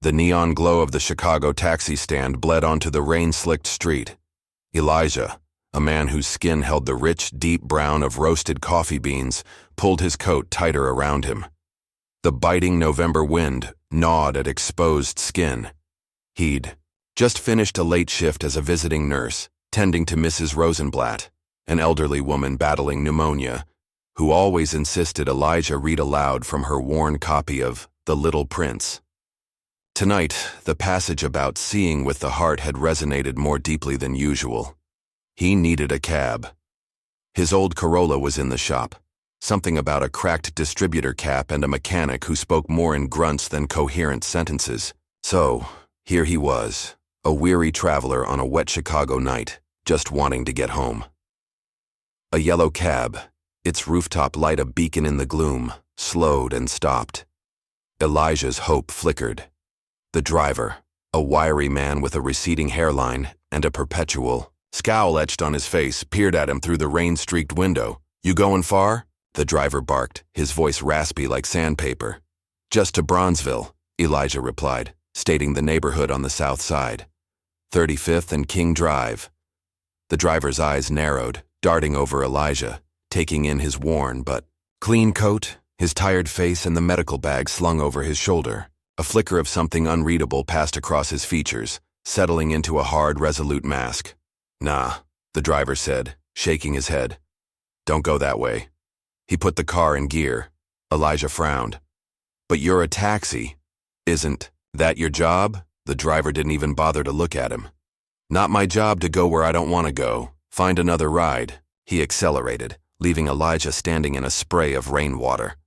The neon glow of the Chicago taxi stand bled onto the rain-slicked street. Elijah, a man whose skin held the rich, deep brown of roasted coffee beans, pulled his coat tighter around him. The biting November wind gnawed at exposed skin. He'd just finished a late shift as a visiting nurse, tending to Mrs. Rosenblatt, an elderly woman battling pneumonia, who always insisted Elijah read aloud from her worn copy of The Little Prince. Tonight, the passage about seeing with the heart had resonated more deeply than usual. He needed a cab. His old Corolla was in the shop. Something about a cracked distributor cap and a mechanic who spoke more in grunts than coherent sentences. So, here he was, a weary traveler on a wet Chicago night, just wanting to get home. A yellow cab, its rooftop light a beacon in the gloom, slowed and stopped. Elijah's hope flickered. The driver, a wiry man with a receding hairline and a perpetual scowl etched on his face, peered at him through the rain-streaked window. "You going far?" the driver barked, his voice raspy like sandpaper. "Just to Bronzeville," Elijah replied, stating the neighborhood on the south side. 35th and King Drive. The driver's eyes narrowed, darting over Elijah, taking in his worn but clean coat, his tired face, and the medical bag slung over his shoulder. A flicker of something unreadable passed across his features, settling into a hard, resolute mask. "Nah," the driver said, shaking his head. "Don't go that way." He put the car in gear. Elijah frowned. "But you're a taxi. Isn't that your job?" The driver didn't even bother to look at him. "Not my job to go where I don't want to go. Find another ride." He accelerated, leaving Elijah standing in a spray of rainwater.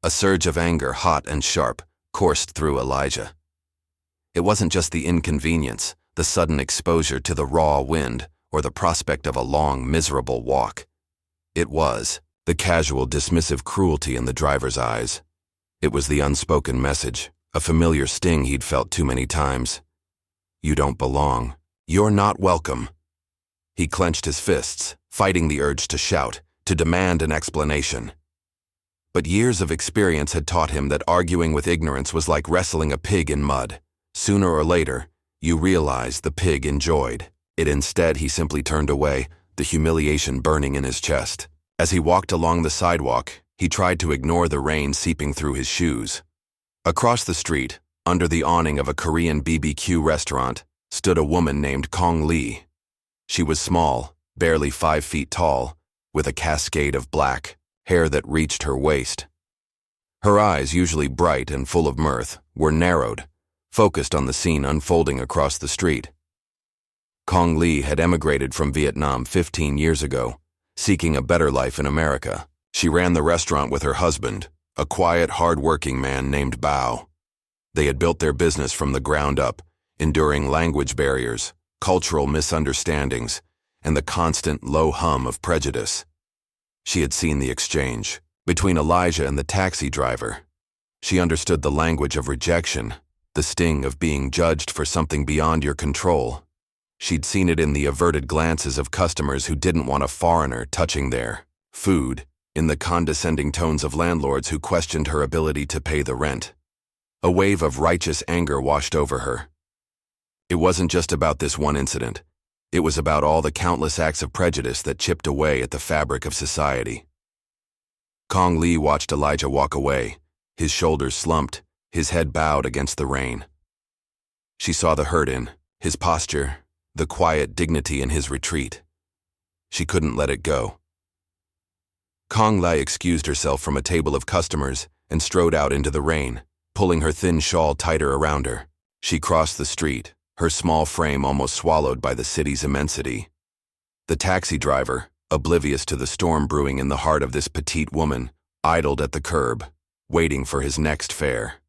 A surge of anger, hot and sharp, coursed through Elijah. It wasn't just the inconvenience, the sudden exposure to the raw wind, or the prospect of a long, miserable walk. It was the casual, dismissive cruelty in the driver's eyes. It was the unspoken message, a familiar sting he'd felt too many times. "You don't belong. You're not welcome." He clenched his fists, fighting the urge to shout, to demand an explanation. But years of experience had taught him that arguing with ignorance was like wrestling a pig in mud. Sooner or later, you realized the pig enjoyed it. Instead, he simply turned away, the humiliation burning in his chest. As he walked along the sidewalk, he tried to ignore the rain seeping through his shoes. Across the street, under the awning of a Korean BBQ restaurant, stood a woman named Kong Lee. She was small, barely 5 feet tall, with a cascade of black hair that reached her waist. Her eyes, usually bright and full of mirth, were narrowed, focused on the scene unfolding across the street. Kong Lee had emigrated from Vietnam 15 years ago, seeking a better life in America. She ran the restaurant with her husband, a quiet, hard-working man named Bao. They had built their business from the ground up, enduring language barriers, cultural misunderstandings, and the constant low hum of prejudice. She had seen the exchange between Elijah and the taxi driver. She understood the language of rejection, the sting of being judged for something beyond your control. She'd seen it in the averted glances of customers who didn't want a foreigner touching their food, in the condescending tones of landlords who questioned her ability to pay the rent. A wave of righteous anger washed over her. It wasn't just about this one incident. It was about all the countless acts of prejudice that chipped away at the fabric of society. Kong Lee watched Elijah walk away, his shoulders slumped, his head bowed against the rain. She saw the hurt in his posture, the quiet dignity in his retreat. She couldn't let it go. Kong Lee excused herself from a table of customers and strode out into the rain, pulling her thin shawl tighter around her. She crossed the street, her small frame almost swallowed by the city's immensity. The taxi driver, oblivious to the storm brewing in the heart of this petite woman, idled at the curb, waiting for his next fare.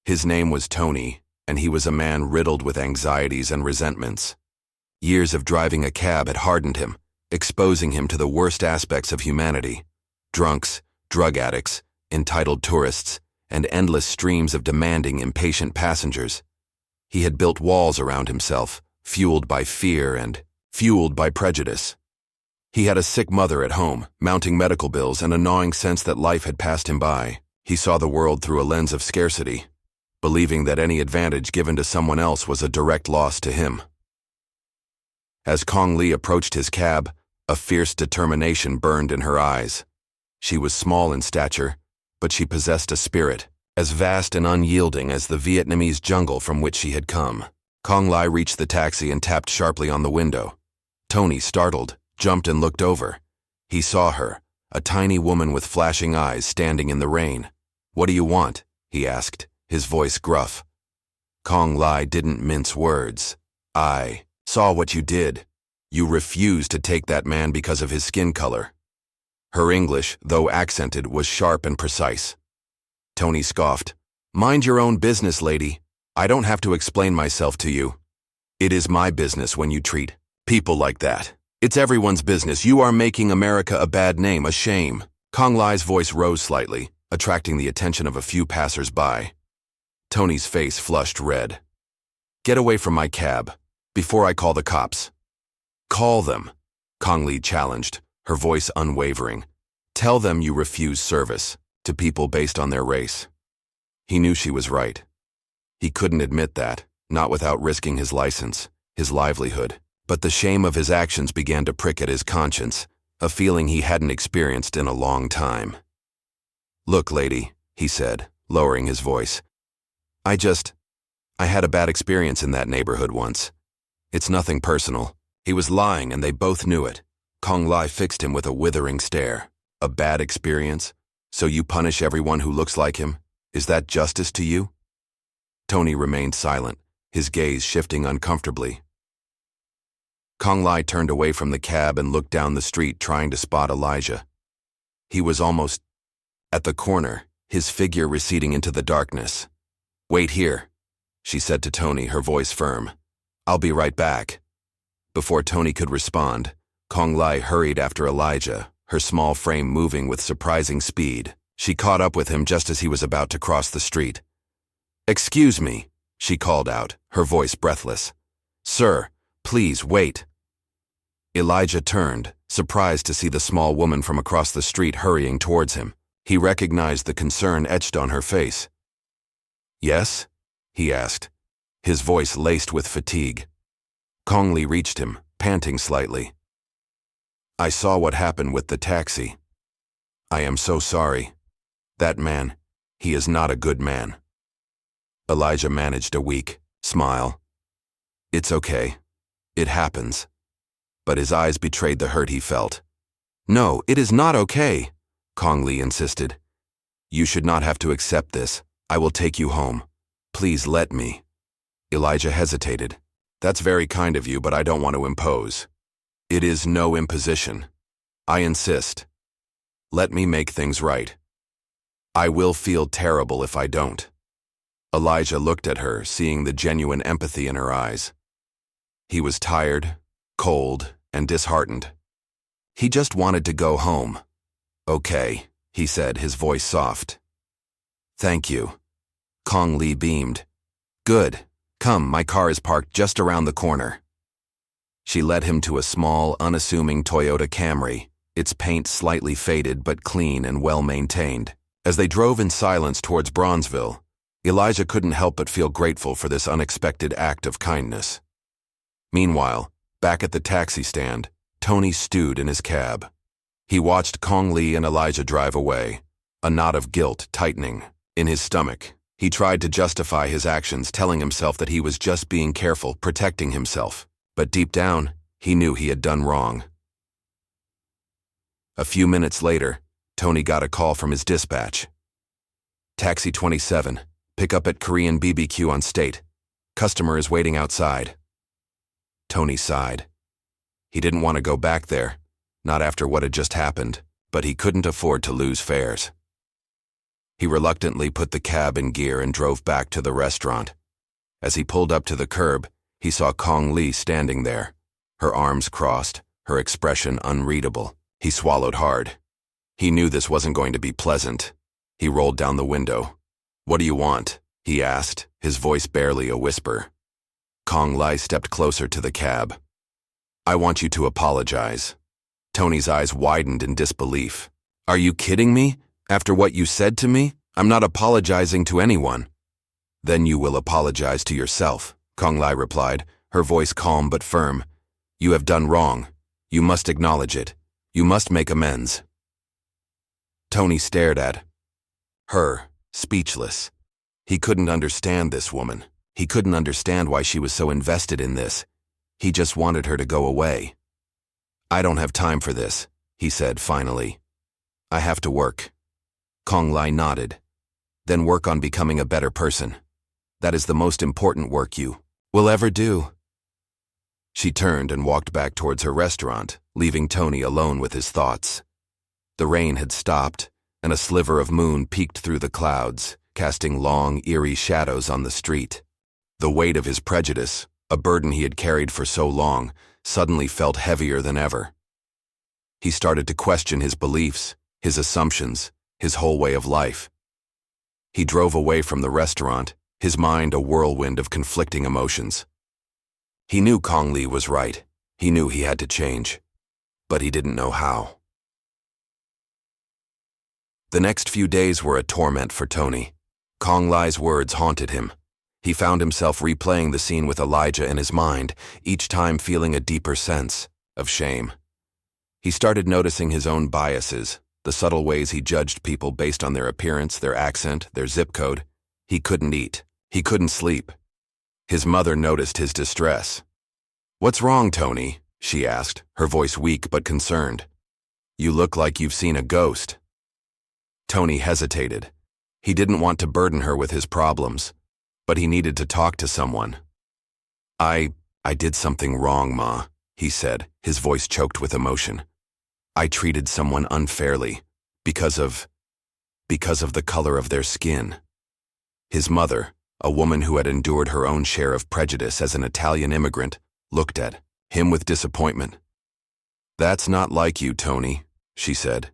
His name was Tony, and he was a man riddled with anxieties and resentments. Years of driving a cab had hardened him, exposing him to the worst aspects of humanity: drunks, drug addicts, entitled tourists, and endless streams of demanding, impatient passengers. He had built walls around himself, fueled by fear and fueled by prejudice. He had a sick mother at home, mounting medical bills, and a gnawing sense that life had passed him by. He saw the world through a lens of scarcity. believing that any advantage given to someone else was a direct loss to him. As Kong Lee approached his cab, a fierce determination burned in her eyes. She was small in stature, but she possessed a spirit as vast and unyielding as the Vietnamese jungle from which she had come. Kong Lee reached the taxi and tapped sharply on the window. Tony, startled, jumped and looked over. He saw her, a tiny woman with flashing eyes standing in the rain. "What do you want?" he asked, his voice gruff. Kong Lee didn't mince words. "I saw what you did. You refused to take that man because of his skin color." Her English, though accented, was sharp and precise. Tony scoffed. "Mind your own business, lady. I don't have to explain myself to you. It is my business when you treat people like that. It's everyone's business. You are making America a bad name, a shame." Kong Lee's voice rose slightly, attracting the attention of a few passers-by. Tony's face flushed red. "Get away from my cab, before I call the cops." "Call them," Kong Lee challenged, her voice unwavering. "Tell them you refuse service to people based on their race." He knew she was right. He couldn't admit that, not without risking his license, his livelihood. But the shame of his actions began to prick at his conscience, a feeling he hadn't experienced in a long time. "Look, lady," he said, lowering his voice. I had a bad experience in that neighborhood once. It's nothing personal." He was lying, and they both knew it. Kong Lee fixed him with a withering stare. "A bad experience? So you punish everyone who looks like him? Is that justice to you?" Tony remained silent, his gaze shifting uncomfortably. Kong Lee turned away from the cab and looked down the street, trying to spot Elijah. He was almost at the corner, his figure receding into the darkness. "Wait here," she said to Tony, her voice firm. "I'll be right back." Before Tony could respond, Kong Lee hurried after Elijah, her small frame moving with surprising speed. She caught up with him just as he was about to cross the street. "Excuse me," she called out, her voice breathless. "Sir, please wait." Elijah turned, surprised to see the small woman from across the street hurrying towards him. He recognized the concern etched on her face. "Yes?" he asked, his voice laced with fatigue. Kong Lee reached him, panting slightly. "I saw what happened with the taxi. I am so sorry. That man, he is not a good man." Elijah managed a weak smile. "It's okay. It happens." But his eyes betrayed the hurt he felt. "No, it is not okay," Kong Lee insisted. "You should not have to accept this. I will take you home. Please let me." Elijah hesitated. "That's very kind of you, but I don't want to impose." "It is no imposition. I insist. Let me make things right. I will feel terrible if I don't." Elijah looked at her, seeing the genuine empathy in her eyes. He was tired, cold, and disheartened. He just wanted to go home. "Okay," he said, his voice soft. "Thank you." Kong Lee beamed. "Good. Come, my car is parked just around the corner." She led him to a small, unassuming Toyota Camry, its paint slightly faded but clean and well-maintained. As they drove in silence towards Bronzeville, Elijah couldn't help but feel grateful for this unexpected act of kindness. Meanwhile, back at the taxi stand, Tony stewed in his cab. He watched Kong Lee and Elijah drive away, a knot of guilt tightening in his stomach. He tried to justify his actions, telling himself that he was just being careful, protecting himself. But deep down, he knew he had done wrong. A few minutes later, Tony got a call from his dispatch. "Taxi 27, pick up at Korean BBQ on State. Customer is waiting outside." Tony sighed. He didn't want to go back there, not after what had just happened, but he couldn't afford to lose fares. He reluctantly put the cab in gear and drove back to the restaurant. As he pulled up to the curb, he saw Kong Lee standing there, her arms crossed, her expression unreadable. He swallowed hard. He knew this wasn't going to be pleasant. He rolled down the window. "What do you want?" he asked, his voice barely a whisper. Kong Lee stepped closer to the cab. "I want you to apologize." Tony's eyes widened in disbelief. "Are you kidding me? After what you said to me? I'm not apologizing to anyone." Then you will apologize to yourself, Kong Lai replied, her voice calm but firm. You have done wrong. You must acknowledge it. You must make amends. Tony stared at her, speechless. He couldn't understand this woman. He couldn't understand why she was so invested in this. He just wanted her to go away. I don't have time for this, he said finally. I have to work. Kong Lai nodded. Then work on becoming a better person. That is the most important work you will ever do. She turned and walked back towards her restaurant, leaving Tony alone with his thoughts. The rain had stopped, and a sliver of moon peeked through the clouds, casting long, eerie shadows on the street. The weight of his prejudice, a burden he had carried for so long, suddenly felt heavier than ever. He started to question his beliefs, his assumptions, his whole way of life. He drove away from the restaurant, his mind a whirlwind of conflicting emotions. He knew Kong Li was right. He knew he had to change. But he didn't know how. The next few days were a torment for Tony. Kong Lai's words haunted him. He found himself replaying the scene with Elijah in his mind, each time feeling a deeper sense of shame. He started noticing his own biases, the subtle ways he judged people based on their appearance, their accent, their zip code. He couldn't eat. He couldn't sleep. His mother noticed his distress. "What's wrong, Tony?" she asked, her voice weak but concerned. "You look like you've seen a ghost." Tony hesitated. He didn't want to burden her with his problems, but he needed to talk to someone. I did something wrong, Ma," he said, his voice choked with emotion. "I treated someone unfairly, because of the color of their skin." His mother, a woman who had endured her own share of prejudice as an Italian immigrant, looked at him with disappointment. "That's not like you, Tony," she said.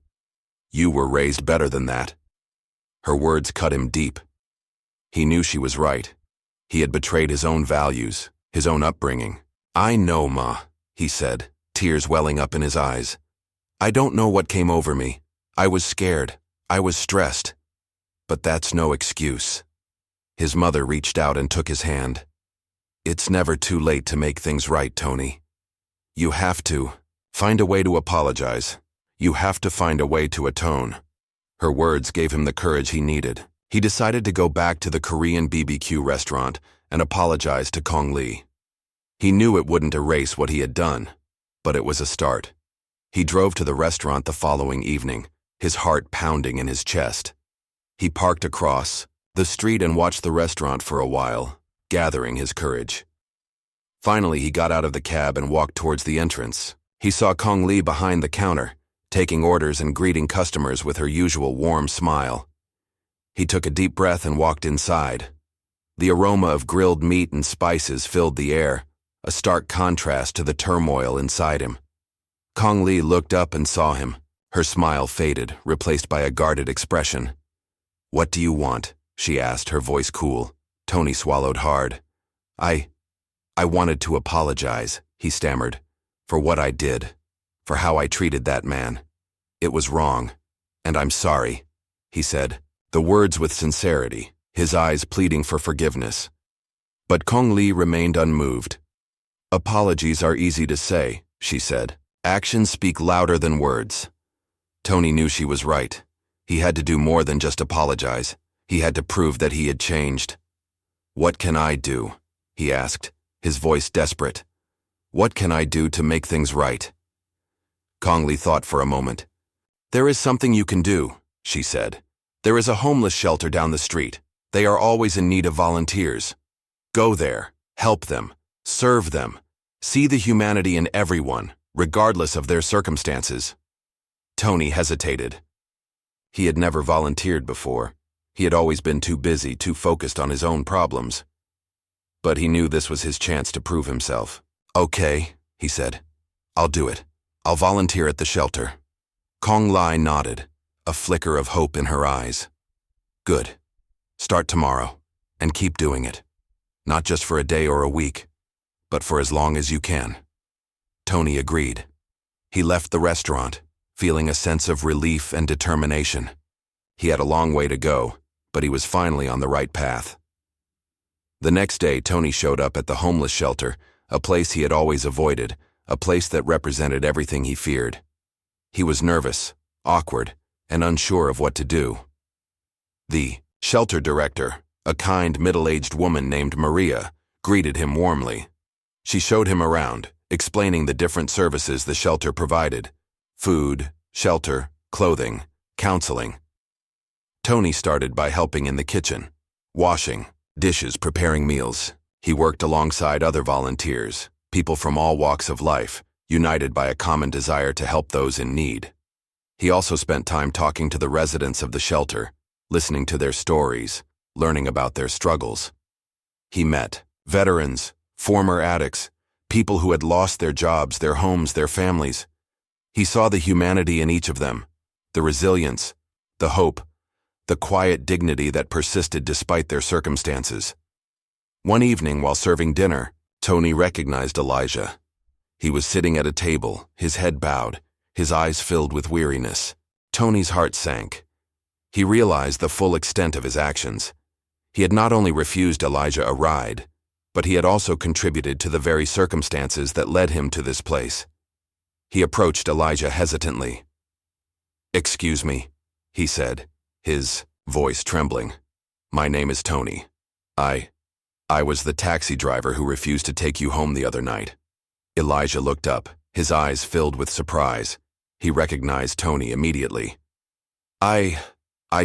"You were raised better than that." Her words cut him deep. He knew she was right. He had betrayed his own values, his own upbringing. "I know, Ma," he said, tears welling up in his eyes. "I don't know what came over me. I was scared. I was stressed. But that's no excuse." His mother reached out and took his hand. "It's never too late to make things right, Tony. You have to find a way to apologize. You have to find a way to atone." Her words gave him the courage he needed. He decided to go back to the Korean BBQ restaurant and apologize to Kong Li. He knew it wouldn't erase what he had done, but it was a start. He drove to the restaurant the following evening, his heart pounding in his chest. He parked across the street and watched the restaurant for a while, gathering his courage. Finally, he got out of the cab and walked towards the entrance. He saw Kong Li behind the counter, taking orders and greeting customers with her usual warm smile. He took a deep breath and walked inside. The aroma of grilled meat and spices filled the air, a stark contrast to the turmoil inside him. Kong Li looked up and saw him. Her smile faded, replaced by a guarded expression. "What do you want?" she asked, her voice cool. Tony swallowed hard. I wanted to apologize," he stammered, "for what I did, for how I treated that man. It was wrong, and I'm sorry," he said, the words with sincerity, his eyes pleading for forgiveness. But Kong Li remained unmoved. "Apologies are easy to say," she said. "Actions speak louder than words." Tony knew she was right. He had to do more than just apologize. He had to prove that he had changed. "What can I do?" he asked, his voice desperate. "What can I do to make things right?" Kong Li thought for a moment. "There is something you can do," she said. "There is a homeless shelter down the street. They are always in need of volunteers. Go there, help them, serve them. See the humanity in everyone, regardless of their circumstances." Tony hesitated. He had never volunteered before. He had always been too busy, too focused on his own problems. But he knew this was his chance to prove himself. "Okay," he said. "I'll do it. I'll volunteer at the shelter." Kong Lai nodded, a flicker of hope in her eyes. "Good. Start tomorrow, and keep doing it. Not just for a day or a week, but for as long as you can." Tony agreed. He left the restaurant, feeling a sense of relief and determination. He had a long way to go, but he was finally on the right path. The next day, Tony showed up at the homeless shelter, a place he had always avoided, a place that represented everything he feared. He was nervous, awkward, and unsure of what to do. The shelter director, a kind middle-aged woman named Maria, greeted him warmly. She showed him around, explaining the different services the shelter provided: food, shelter, clothing, counseling. Tony started by helping in the kitchen, washing dishes, preparing meals. He worked alongside other volunteers, people from all walks of life, united by a common desire to help those in need. He also spent time talking to the residents of the shelter, listening to their stories, learning about their struggles. He met veterans, former addicts, people who had lost their jobs, their homes, their families. He saw the humanity in each of them, the resilience, the hope, the quiet dignity that persisted despite their circumstances. One evening, while serving dinner, Tony recognized Elijah. He was sitting at a table, his head bowed, his eyes filled with weariness. Tony's heart sank. He realized the full extent of his actions. He had not only refused Elijah a ride, but he had also contributed to the very circumstances that led him to this place. He approached Elijah hesitantly. "Excuse me," he said, his voice trembling. "My name is Tony. I was the taxi driver who refused to take you home the other night." Elijah looked up, his eyes filled with surprise. He recognized Tony immediately. I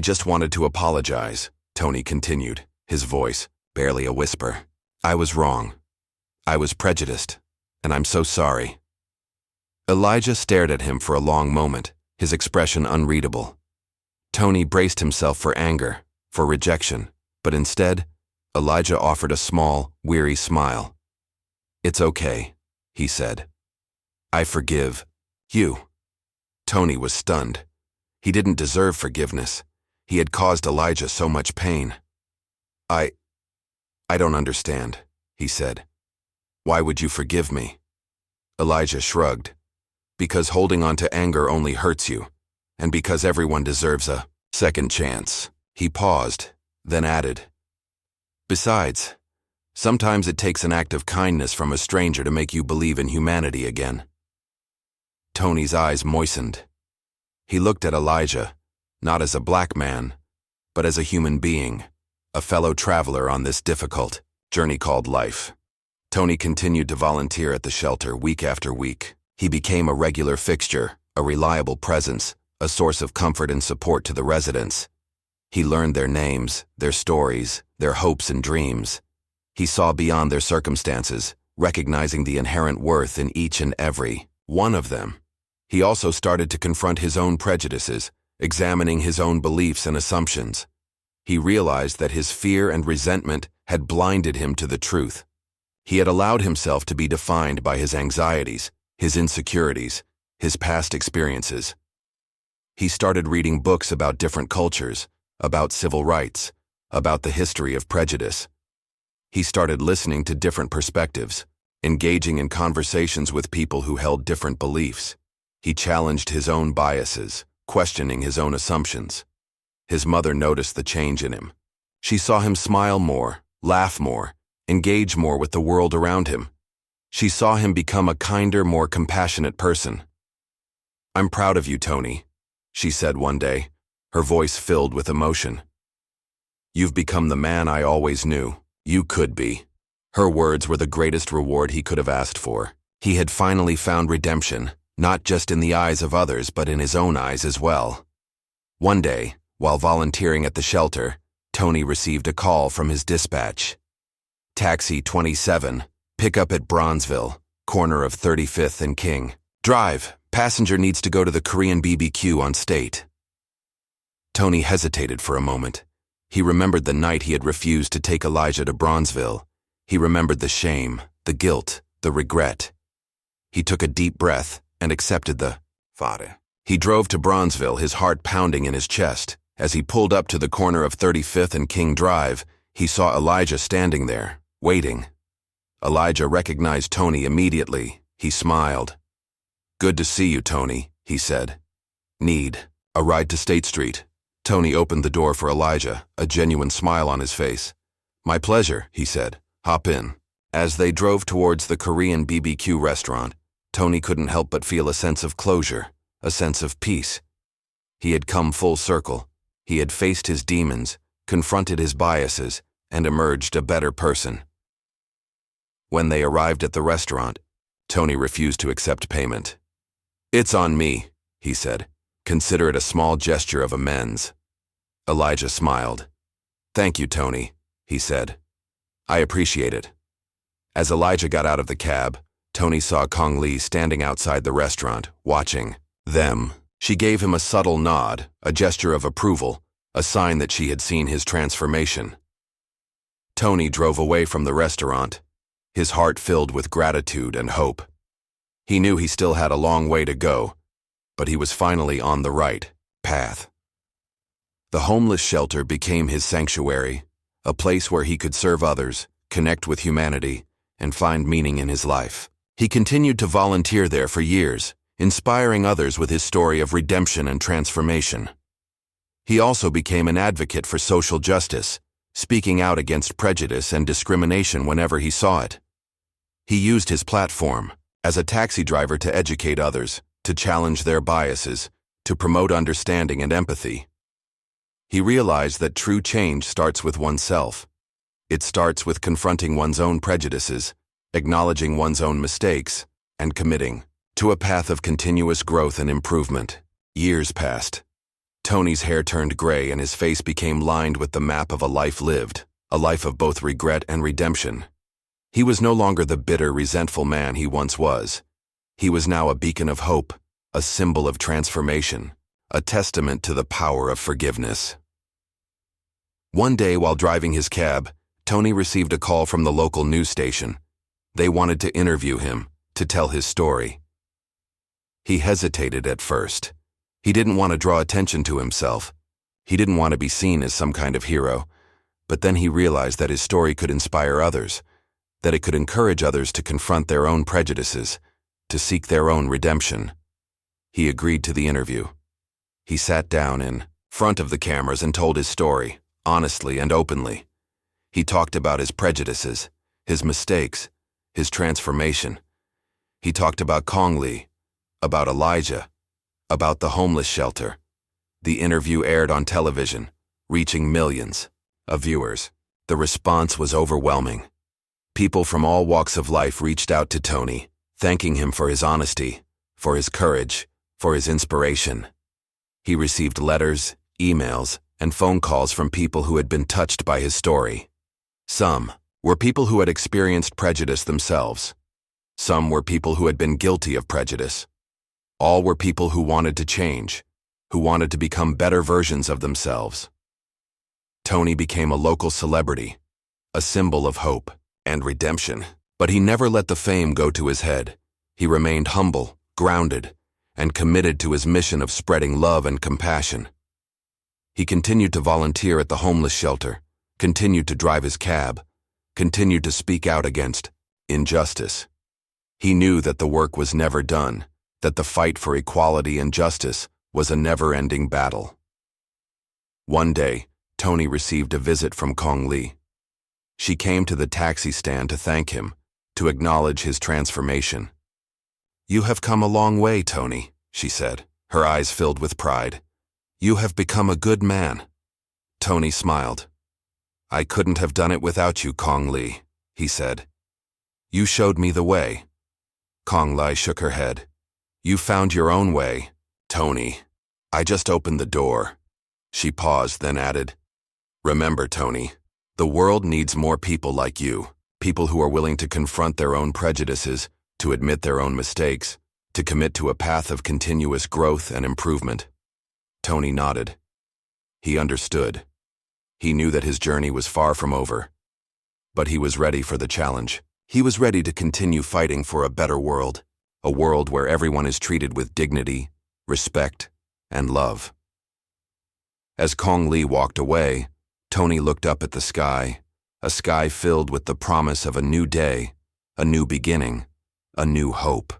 just wanted to apologize," Tony continued, his voice barely a whisper. "I was wrong. I was prejudiced, and I'm so sorry." Elijah stared at him for a long moment, his expression unreadable. Tony braced himself for anger, for rejection, but instead, Elijah offered a small, weary smile. "It's okay," he said. "I forgive you." Tony was stunned. He didn't deserve forgiveness. He had caused Elijah so much pain. I don't understand," he said. "Why would you forgive me?" Elijah shrugged. "Because holding on to anger only hurts you, and because everyone deserves a second chance." He paused, then added, "Besides, sometimes it takes an act of kindness from a stranger to make you believe in humanity again." Tony's eyes moistened. He looked at Elijah, not as a black man, but as a human being, a fellow traveler on this difficult journey called life. Tony continued to volunteer at the shelter week after week. He became a regular fixture, a reliable presence, a source of comfort and support to the residents. He learned their names, their stories, their hopes and dreams. He saw beyond their circumstances, recognizing the inherent worth in each and every one of them. He also started to confront his own prejudices, examining his own beliefs and assumptions. He realized that his fear and resentment had blinded him to the truth. He had allowed himself to be defined by his anxieties, his insecurities, his past experiences. He started reading books about different cultures, about civil rights, about the history of prejudice. He started listening to different perspectives, engaging in conversations with people who held different beliefs. He challenged his own biases, questioning his own assumptions. His mother noticed the change in him. She saw him smile more, laugh more, engage more with the world around him. She saw him become a kinder, more compassionate person. "I'm proud of you, Tony," she said one day, her voice filled with emotion. "You've become the man I always knew you could be." Her words were the greatest reward he could have asked for. He had finally found redemption, not just in the eyes of others, but in his own eyes as well. One day, while volunteering at the shelter, Tony received a call from his dispatch. "Taxi 27, pick up at Bronzeville, corner of 35th and King. Drive, passenger needs to go to the Korean BBQ on State." Tony hesitated for a moment. He remembered the night he had refused to take Elijah to Bronzeville. He remembered the shame, the guilt, the regret. He took a deep breath and accepted the fare. He drove to Bronzeville, his heart pounding in his chest. As he pulled up to the corner of 35th and King Drive, he saw Elijah standing there, waiting. Elijah recognized Tony immediately. He smiled. "Good to see you, Tony," he said. "Need a ride to State Street?" Tony opened the door for Elijah, a genuine smile on his face. "My pleasure," he said. "Hop in." As they drove towards the Korean BBQ restaurant, Tony couldn't help but feel a sense of closure, a sense of peace. He had come full circle. He had faced his demons, confronted his biases, and emerged a better person. When they arrived at the restaurant, Tony refused to accept payment. "It's on me," he said. "Consider it a small gesture of amends." Elijah smiled. "Thank you, Tony," he said. "I appreciate it." As Elijah got out of the cab, Tony saw Kong Lee standing outside the restaurant, watching them. She gave him a subtle nod, a gesture of approval, a sign that she had seen his transformation. Tony drove away from the restaurant, his heart filled with gratitude and hope. He knew he still had a long way to go, but he was finally on the right path. The homeless shelter became his sanctuary, a place where he could serve others, connect with humanity, and find meaning in his life. He continued to volunteer there for years, inspiring others with his story of redemption and transformation. He also became an advocate for social justice, speaking out against prejudice and discrimination whenever he saw it. He used his platform as a taxi driver to educate others, to challenge their biases, to promote understanding and empathy. He realized that true change starts with oneself. It starts with confronting one's own prejudices, acknowledging one's own mistakes, and committing to a path of continuous growth and improvement. Years passed. Tony's hair turned gray and his face became lined with the map of a life lived, a life of both regret and redemption. He was no longer the bitter, resentful man he once was. He was now a beacon of hope, a symbol of transformation, a testament to the power of forgiveness. One day, while driving his cab, Tony received a call from the local news station. They wanted to interview him, to tell his story. He hesitated at first. He didn't want to draw attention to himself. He didn't want to be seen as some kind of hero. But then he realized that his story could inspire others, that it could encourage others to confront their own prejudices, to seek their own redemption. He agreed to the interview. He sat down in front of the cameras and told his story, honestly and openly. He talked about his prejudices, his mistakes, his transformation. He talked about Kong Lee, about Elijah, about the homeless shelter. The interview aired on television, reaching millions of viewers. The response was overwhelming. People from all walks of life reached out to Tony, thanking him for his honesty, for his courage, for his inspiration. He received letters, emails, and phone calls from people who had been touched by his story. Some were people who had experienced prejudice themselves. Some were people who had been guilty of prejudice. All were people who wanted to change, who wanted to become better versions of themselves. Tony became a local celebrity, a symbol of hope and redemption. But he never let the fame go to his head. He remained humble, grounded, and committed to his mission of spreading love and compassion. He continued to volunteer at the homeless shelter, continued to drive his cab, continued to speak out against injustice. He knew that the work was never done, that the fight for equality and justice was a never-ending battle. One day, Tony received a visit from Kong Lee. She came to the taxi stand to thank him, to acknowledge his transformation. "You have come a long way, Tony," she said, her eyes filled with pride. "You have become a good man." Tony smiled. "I couldn't have done it without you, Kong Lee," he said. "You showed me the way." Kong Lee shook her head. "You found your own way, Tony. I just opened the door." She paused, then added, "Remember, Tony, the world needs more people like you, people who are willing to confront their own prejudices, to admit their own mistakes, to commit to a path of continuous growth and improvement." Tony nodded. He understood. He knew that his journey was far from over. But he was ready for the challenge. He was ready to continue fighting for a better world, a world where everyone is treated with dignity, respect, and love. As Kong Lee walked away, Tony looked up at the sky, a sky filled with the promise of a new day, a new beginning, a new hope.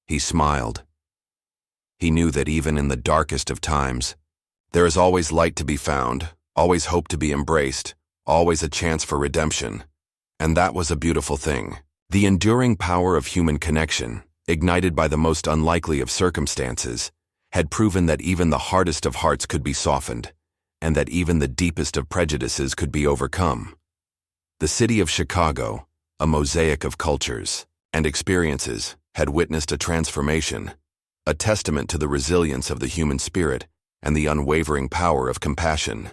He smiled. He knew that even in the darkest of times, there is always light to be found, always hope to be embraced, always a chance for redemption. And that was a beautiful thing. The enduring power of human connection, ignited by the most unlikely of circumstances, had proven that even the hardest of hearts could be softened, and that even the deepest of prejudices could be overcome. The city of Chicago, a mosaic of cultures and experiences, had witnessed a transformation, a testament to the resilience of the human spirit and the unwavering power of compassion.